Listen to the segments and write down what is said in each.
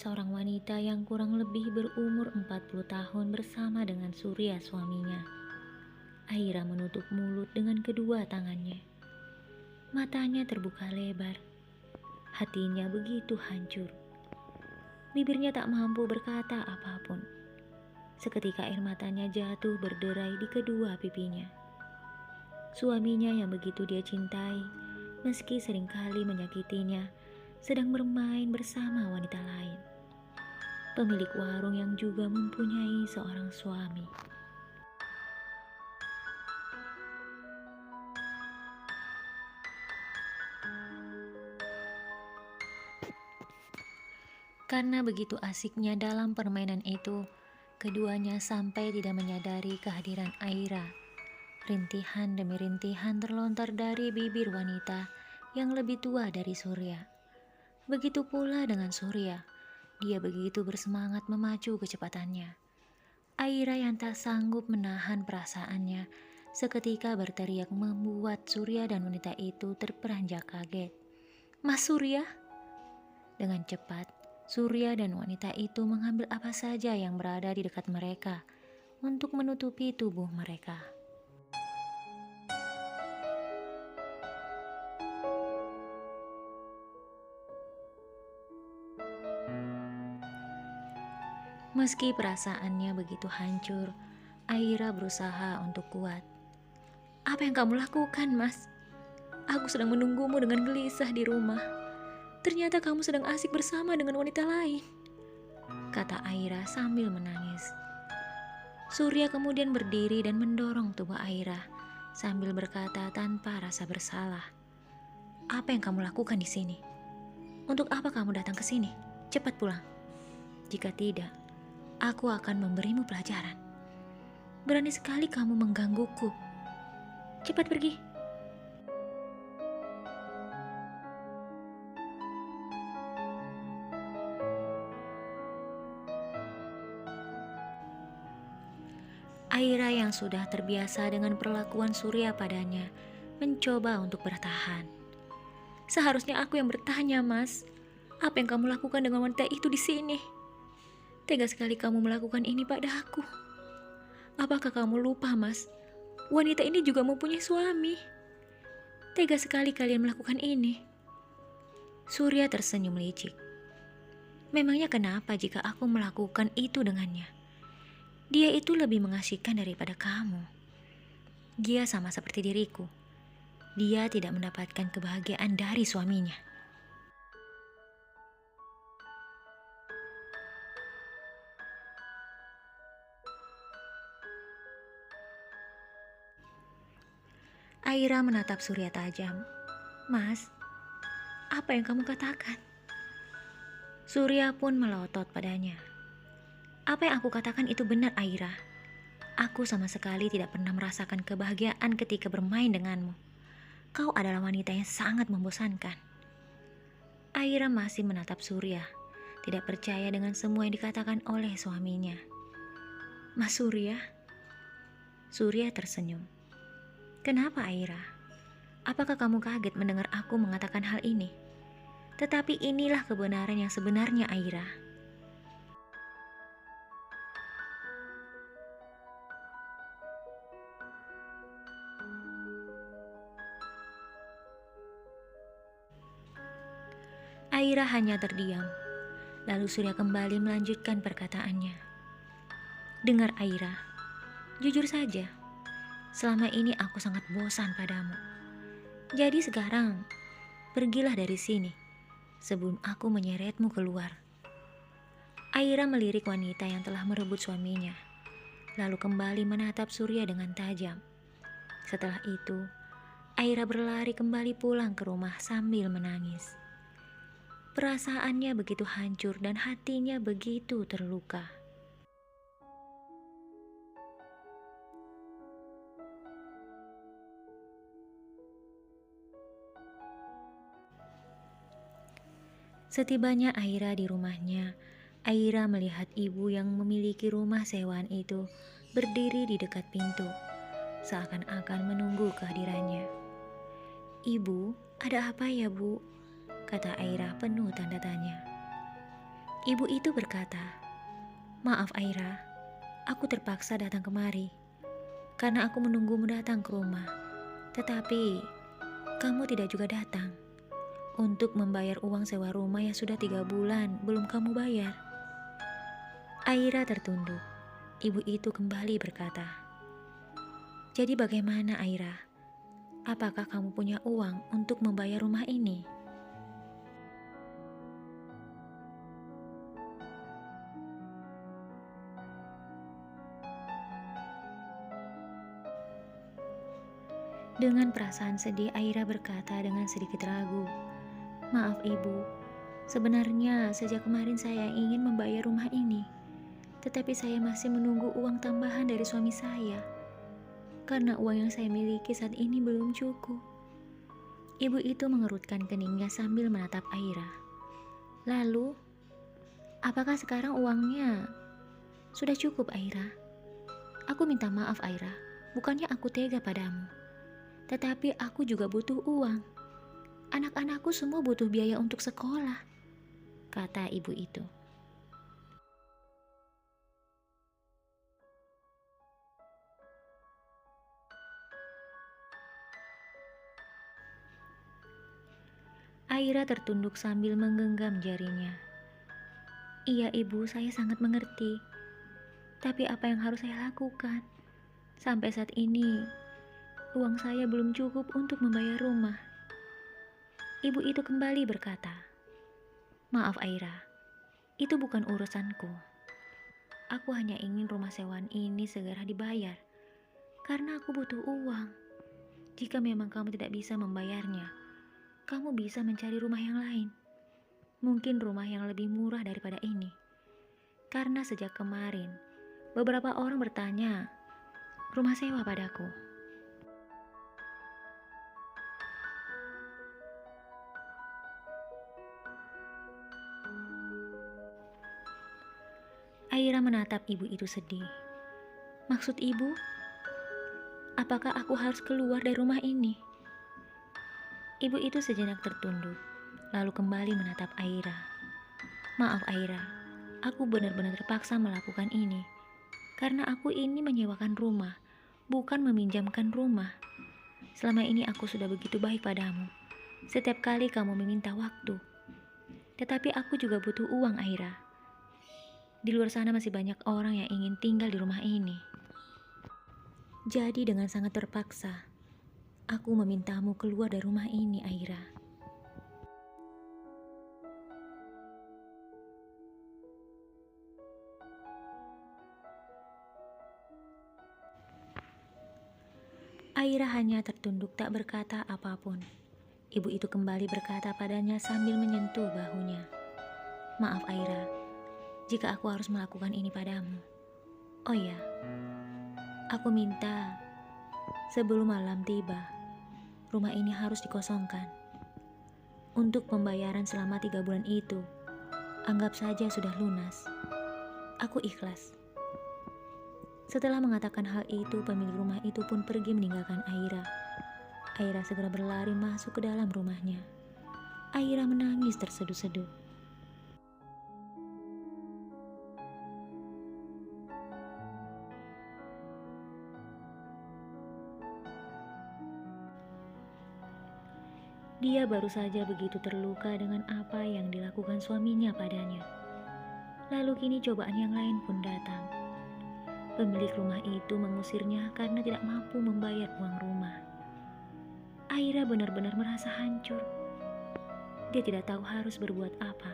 seorang wanita yang kurang lebih berumur 40 tahun bersama dengan Surya suaminya. Aira menutup mulut dengan kedua tangannya. Matanya terbuka lebar. Hatinya begitu hancur. Bibirnya tak mampu berkata apapun. Seketika air matanya jatuh berderai di kedua pipinya. Suaminya yang begitu dia cintai, meski seringkali menyakitinya, sedang bermain bersama wanita lain. Pemilik warung yang juga mempunyai seorang suami. Karena begitu asiknya dalam permainan itu, keduanya sampai tidak menyadari kehadiran Aira. Rintihan demi rintihan terlontar dari bibir wanita yang lebih tua dari Surya. Begitu pula dengan Surya, dia begitu bersemangat memacu kecepatannya. Aira yang tak sanggup menahan perasaannya, seketika berteriak membuat Surya dan wanita itu terperanjak kaget. "Mas Surya!" Dengan cepat, Surya dan wanita itu mengambil apa saja yang berada di dekat mereka untuk menutupi tubuh mereka. Meski perasaannya begitu hancur, Aira berusaha untuk kuat. "Apa yang kamu lakukan, Mas? Aku sedang menunggumu dengan gelisah di rumah. Ternyata kamu sedang asik bersama dengan wanita lain," kata Aira sambil menangis. Surya kemudian berdiri dan mendorong tubuh Aira sambil berkata tanpa rasa bersalah, "Apa yang kamu lakukan di sini? Untuk apa kamu datang ke sini? Cepat pulang. Jika tidak, aku akan memberimu pelajaran. Berani sekali kamu menggangguku. Cepat pergi." Aira yang sudah terbiasa dengan perlakuan Surya padanya mencoba untuk bertahan. "Seharusnya aku yang bertanya, Mas. Apa yang kamu lakukan dengan wanita itu di sini? Tega sekali kamu melakukan ini pada aku. Apakah kamu lupa, Mas? Wanita ini juga mempunyai suami. Tega sekali kalian melakukan ini." Surya tersenyum licik. "Memangnya kenapa jika aku melakukan itu dengannya? Dia itu lebih mengasihkan daripada kamu. Dia sama seperti diriku. Dia tidak mendapatkan kebahagiaan dari suaminya." Aira menatap Surya tajam. "Mas, apa yang kamu katakan?" Surya pun melotot padanya. "Apa yang aku katakan itu benar, Aira. Aku sama sekali tidak pernah merasakan kebahagiaan ketika bermain denganmu. Kau adalah wanita yang sangat membosankan." Aira masih menatap Surya, tidak percaya dengan semua yang dikatakan oleh suaminya. "Mas Surya?" Surya tersenyum. "Kenapa, Aira? Apakah kamu kaget mendengar aku mengatakan hal ini? Tetapi inilah kebenaran yang sebenarnya, Aira." Aira hanya terdiam. Lalu Surya kembali melanjutkan perkataannya. "Dengar, Aira, jujur saja, selama ini aku sangat bosan padamu. Jadi sekarang, pergilah dari sini sebelum aku menyeretmu keluar." Aira melirik wanita yang telah merebut suaminya, lalu kembali menatap Surya dengan tajam. Setelah itu, Aira berlari kembali pulang ke rumah sambil menangis. Perasaannya begitu hancur dan hatinya begitu terluka. Setibanya Aira di rumahnya, Aira melihat ibu yang memiliki rumah sewaan itu berdiri di dekat pintu, seakan-akan menunggu kehadirannya. "Ibu, ada apa ya, Bu?" kata Aira penuh tanda tanya. Ibu itu berkata, "Maaf Aira, aku terpaksa datang kemari karena aku menunggumu datang ke rumah. Tetapi kamu tidak juga datang untuk membayar uang sewa rumah yang sudah 3 bulan belum kamu bayar." Aira tertunduk. Ibu itu kembali berkata, "Jadi bagaimana Aira? Apakah kamu punya uang untuk membayar rumah ini?" Dengan perasaan sedih, Aira berkata dengan sedikit ragu, "Maaf ibu, sebenarnya sejak kemarin saya ingin membayar rumah ini. Tetapi saya masih menunggu uang tambahan dari suami saya. Karena uang yang saya miliki saat ini belum cukup." Ibu itu mengerutkan keningnya sambil menatap Aira. "Lalu, apakah sekarang uangnya sudah cukup Aira? Aku minta maaf Aira, bukannya aku tega padamu. Tetapi aku juga butuh uang. Anak-anakku semua butuh biaya untuk sekolah," kata ibu itu. Aira tertunduk sambil menggenggam jarinya. "Iya ibu, saya sangat mengerti. Tapi apa yang harus saya lakukan? Sampai saat ini, uang saya belum cukup untuk membayar rumah." Ibu itu kembali berkata, "Maaf Aira, itu bukan urusanku. Aku hanya ingin rumah sewaan ini segera dibayar, karena aku butuh uang. Jika memang kamu tidak bisa membayarnya, kamu bisa mencari rumah yang lain. Mungkin rumah yang lebih murah daripada ini. Karena sejak kemarin, beberapa orang bertanya rumah sewa padaku." Aira menatap ibu itu sedih. "Maksud ibu, apakah aku harus keluar dari rumah ini?" Ibu itu sejenak tertunduk, lalu kembali menatap Aira. "Maaf Aira, aku benar-benar terpaksa melakukan ini. Karena aku ini menyewakan rumah, bukan meminjamkan rumah. Selama ini aku sudah begitu baik padamu. Setiap kali kamu meminta waktu. Tetapi aku juga butuh uang Aira. Di luar sana masih banyak orang yang ingin tinggal di rumah ini. Jadi dengan sangat terpaksa, aku memintamu keluar dari rumah ini, Aira." Aira hanya tertunduk tak berkata apapun. Ibu itu kembali berkata padanya sambil menyentuh bahunya, "Maaf Aira, jika aku harus melakukan ini padamu. Oh ya, aku minta sebelum malam tiba, rumah ini harus dikosongkan. Untuk pembayaran selama 3 bulan itu, anggap saja sudah lunas. Aku ikhlas." Setelah mengatakan hal itu, pemilik rumah itu pun pergi meninggalkan Aira. Aira segera berlari masuk ke dalam rumahnya. Aira menangis terseduh-seduh. Dia baru saja begitu terluka dengan apa yang dilakukan suaminya padanya. Lalu kini cobaan yang lain pun datang. Pemilik rumah itu mengusirnya karena tidak mampu membayar uang rumah. Aira benar-benar merasa hancur. Dia tidak tahu harus berbuat apa.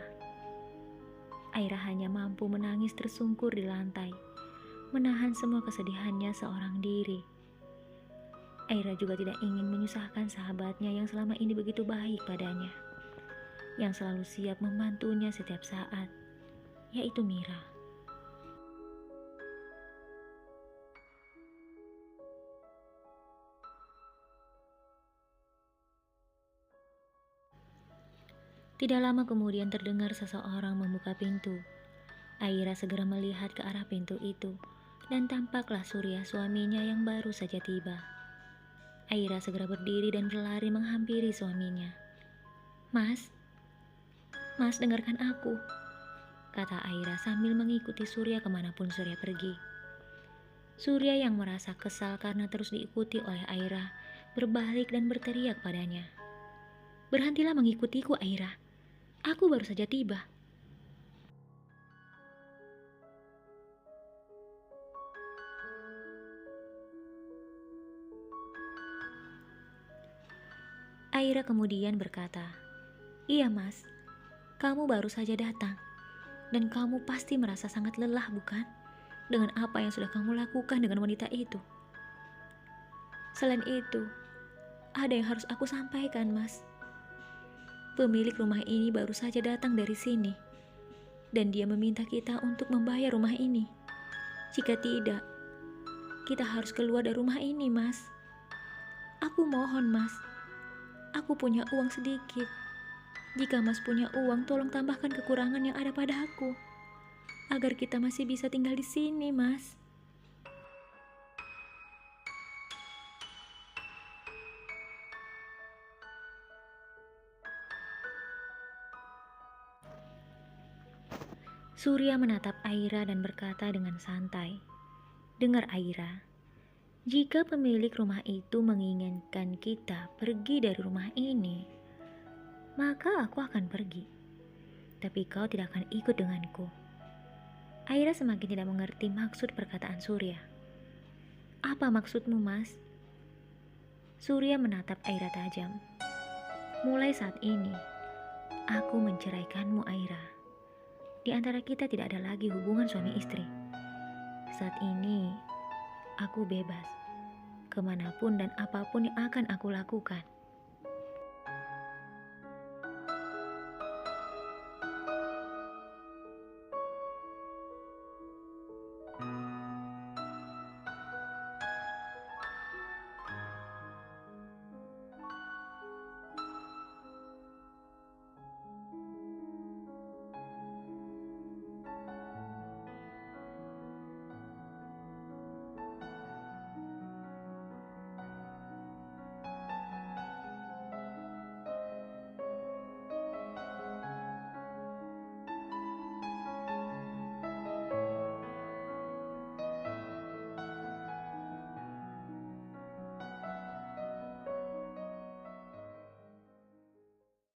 Aira hanya mampu menangis tersungkur di lantai, menahan semua kesedihannya seorang diri. Aira juga tidak ingin menyusahkan sahabatnya yang selama ini begitu baik padanya, yang selalu siap membantunya setiap saat, yaitu Mira. Tidak lama kemudian terdengar seseorang membuka pintu. Aira segera melihat ke arah pintu itu, dan tampaklah Surya suaminya yang baru saja tiba. Aira segera berdiri dan berlari menghampiri suaminya. Mas, dengarkan aku," kata Aira sambil mengikuti Surya kemanapun Surya pergi. Surya yang merasa kesal karena terus diikuti oleh Aira, berbalik dan berteriak padanya. "Berhentilah mengikutiku, Aira. Aku baru saja tiba." Aira kemudian berkata, "Iya mas, kamu baru saja datang. Dan kamu pasti merasa sangat lelah bukan? Dengan apa yang sudah kamu lakukan dengan wanita itu. Selain itu, ada yang harus aku sampaikan mas. Pemilik rumah ini baru saja datang dari sini. Dan dia meminta kita untuk membayar rumah ini. Jika tidak, kita harus keluar dari rumah ini mas. Aku mohon mas, aku punya uang sedikit. Jika mas punya uang, tolong tambahkan kekurangan yang ada pada aku, agar kita masih bisa tinggal di sini, mas." Surya menatap Aira dan berkata dengan santai, "Dengar Aira, jika pemilik rumah itu menginginkan kita pergi dari rumah ini, maka aku akan pergi. Tapi kau tidak akan ikut denganku." Aira semakin tidak mengerti maksud perkataan Surya. "Apa maksudmu, mas?" Surya menatap Aira tajam. "Mulai saat ini, aku menceraikanmu, Aira. Di antara kita tidak ada lagi hubungan suami istri. Saat ini, aku bebas. Kemanapun dan apapun yang akan aku lakukan.